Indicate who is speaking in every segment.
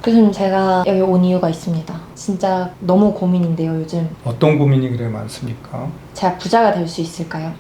Speaker 1: 교수님, 제가 여기 온 이유가 있습니다. 진짜 너무 고민인데요, 요즘.
Speaker 2: 어떤 고민이 그래 많습니까?
Speaker 1: 제가 부자가 될 수 있을까요?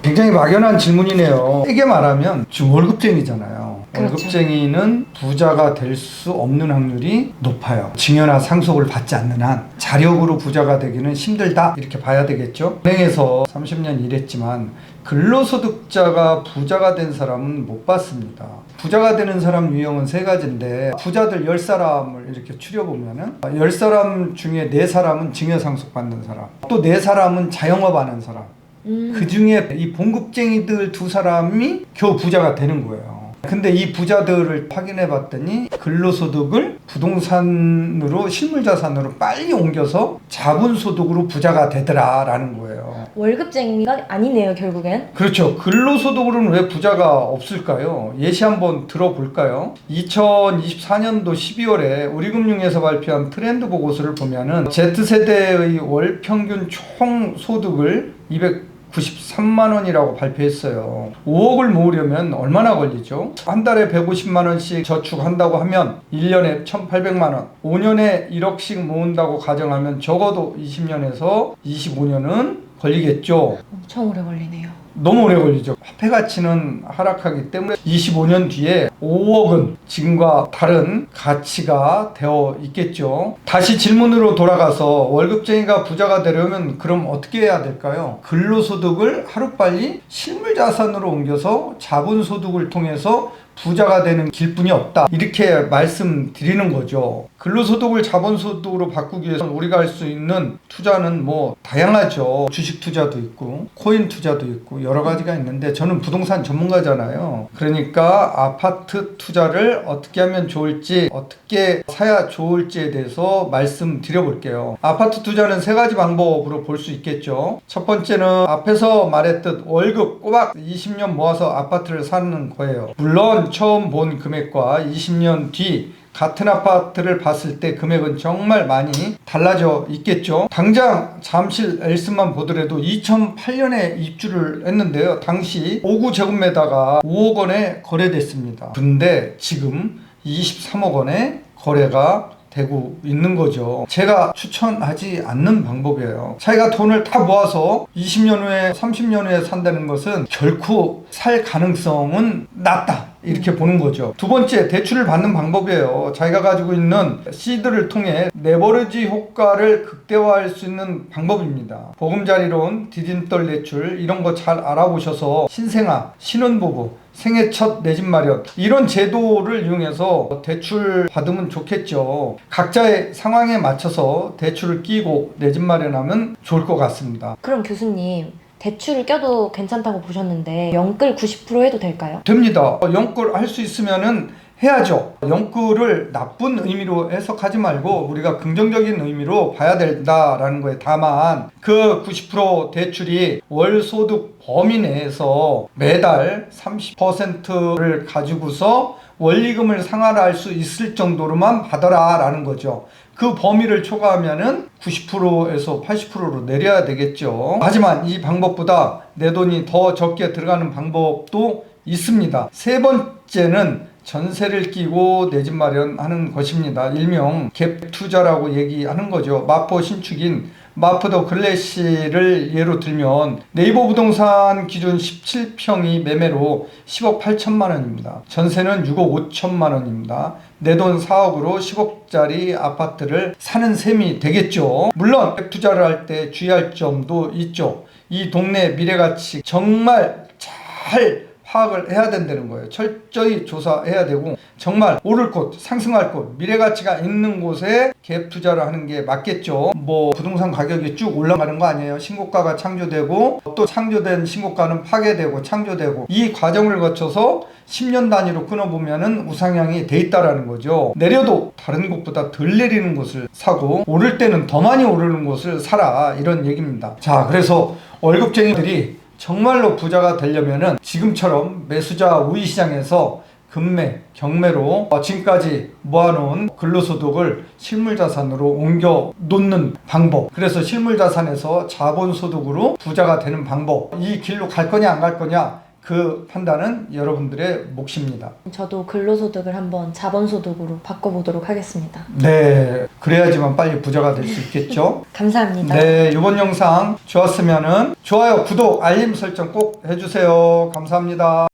Speaker 2: 굉장히 막연한 질문이네요. 세게 말하면 지금 월급쟁이잖아요.
Speaker 1: 그렇죠.
Speaker 2: 월급쟁이는 부자가 될 수 없는 확률이 높아요. 증여나 상속을 받지 않는 한 자력으로 부자가 되기는 힘들다, 이렇게 봐야 되겠죠. 은행에서 30년 일했지만 근로소득자가 부자가 된 사람은 못 봤습니다. 부자가 되는 사람 유형은 세 가지인데, 부자들 10사람을 이렇게 추려보면은 10사람 중에 4사람은 증여상속 받는 사람, 또 4사람은 자영업 하는 사람, 그 중에 이 봉급쟁이들 2사람이 겨우 부자가 되는 거예요. 근데 이 부자들을 확인해 봤더니 근로소득을 부동산으로, 실물자산으로 빨리 옮겨서 자본소득으로 부자가 되더라라는 거예요.
Speaker 1: 월급쟁이가 아니네요, 결국엔.
Speaker 2: 그렇죠. 근로소득으로는 왜 부자가 없을까요? 예시 한번 들어볼까요? 2024년도 12월에 우리금융에서 발표한 트렌드 보고서를 보면은 Z세대의 월 평균 총 소득을 293만 원이라고 발표했어요. 5억을 모으려면 얼마나 걸리죠? 한 달에 150만 원씩 저축한다고 하면 1년에 1,800만 원, 5년에 1억씩 모은다고 가정하면 적어도 20년에서 25년은 걸리겠죠.
Speaker 1: 엄청 오래 걸리네요.
Speaker 2: 너무 오래 걸리죠. 화폐 가치는 하락하기 때문에 25년 뒤에 5억은 지금과 다른 가치가 되어 있겠죠. 다시 질문으로 돌아가서 월급쟁이가 부자가 되려면 그럼 어떻게 해야 될까요? 근로소득을 하루빨리 실물자산으로 옮겨서 자본소득을 통해서 부자가 되는 길뿐이 없다, 이렇게 말씀드리는 거죠. 근로소득을 자본소득으로 바꾸기 위해서 우리가 할 수 있는 투자는 뭐 다양하죠. 주식 투자도 있고 코인 투자도 있고 여러 가지가 있는데, 저는 부동산 전문가잖아요. 그러니까 아파트 투자를 어떻게 하면 좋을지, 어떻게 사야 좋을지에 대해서 말씀드려 볼게요. 아파트 투자는 3가지 방법으로 볼 수 있겠죠. 첫 번째는 앞에서 말했듯 월급 꼬박 20년 모아서 아파트를 사는 거예요. 물론 처음 본 금액과 20년 뒤 같은 아파트를 봤을 때 금액은 정말 많이 달라져 있겠죠. 당장 잠실 엘스만 보더라도 2008년에 입주를 했는데요. 당시 5구제곱미터가 5억 원에 거래됐습니다. 근데 지금 23억 원에 거래가 되고 있는 거죠. 제가 추천하지 않는 방법이에요. 자기가 돈을 다 모아서 20년 후에 30년 후에 산다는 것은 결코 살 가능성은 낮다, 이렇게 보는 거죠. 두 번째, 대출을 받는 방법이에요. 자기가 가지고 있는 시드를 통해 레버리지 효과를 극대화할 수 있는 방법입니다. 보금자리론, 디딤돌 대출, 이런 거 잘 알아보셔서 신생아, 신혼부부, 생애 첫 내 집 마련, 이런 제도를 이용해서 대출 받으면 좋겠죠. 각자의 상황에 맞춰서 대출을 끼고 내 집 마련하면 좋을 것 같습니다.
Speaker 1: 그럼 교수님, 대출을 껴도 괜찮다고 보셨는데 영끌 90% 해도 될까요?
Speaker 2: 됩니다. 영끌 할 수 있으면은 해야죠. 영끌을 나쁜 의미로 해석하지 말고 우리가 긍정적인 의미로 봐야 된다라는 거예요. 다만 그 90% 대출이 월 소득 범위 내에서 매달 30%를 가지고서 원리금을 상환할 수 있을 정도로만 받아라라는 거죠. 그 범위를 초과하면은 90%에서 80%로 내려야 되겠죠. 하지만 이 방법보다 내 돈이 더 적게 들어가는 방법도 있습니다. 세 번째는 전세를 끼고 내 집 마련하는 것입니다. 일명 갭 투자라고 얘기하는 거죠. 마포 신축인 마포더 글래시를 예로 들면 네이버 부동산 기준 17평이 매매로 10억 8천만 원입니다. 전세는 6억 5천만 원입니다. 내 돈 4억으로 10억짜리 아파트를 사는 셈이 되겠죠. 물론 갭 투자를 할 때 주의할 점도 있죠. 이 동네 미래가치 정말 잘 파악을 해야 된다는 거예요. 철저히 조사해야 되고, 정말 오를 곳, 상승할 곳, 미래가치가 있는 곳에 갭 투자를 하는 게 맞겠죠. 뭐 부동산 가격이 쭉 올라가는 거 아니에요. 신고가가 창조되고 또 창조된 신고가는 파괴되고 창조되고, 이 과정을 거쳐서 10년 단위로 끊어보면은 우상향이 돼 있다라는 거죠. 내려도 다른 곳보다 덜 내리는 곳을 사고 오를 때는 더 많이 오르는 곳을 사라, 이런 얘기입니다. 자, 그래서 월급쟁이들이 정말로 부자가 되려면은 지금처럼 매수자 우위 시장에서 금매, 경매로 지금까지 모아놓은 근로소득을 실물자산으로 옮겨 놓는 방법, 그래서 실물자산에서 자본소득으로 부자가 되는 방법, 이 길로 갈 거냐 안 갈 거냐, 그 판단은 여러분들의 몫입니다.
Speaker 1: 저도 근로소득을 한번 자본소득으로 바꿔보도록 하겠습니다.
Speaker 2: 네, 그래야지만 빨리 부자가 될 수 있겠죠.
Speaker 1: 감사합니다.
Speaker 2: 네, 이번 영상 좋았으면은 좋아요, 구독, 알림 설정 꼭 해주세요. 감사합니다.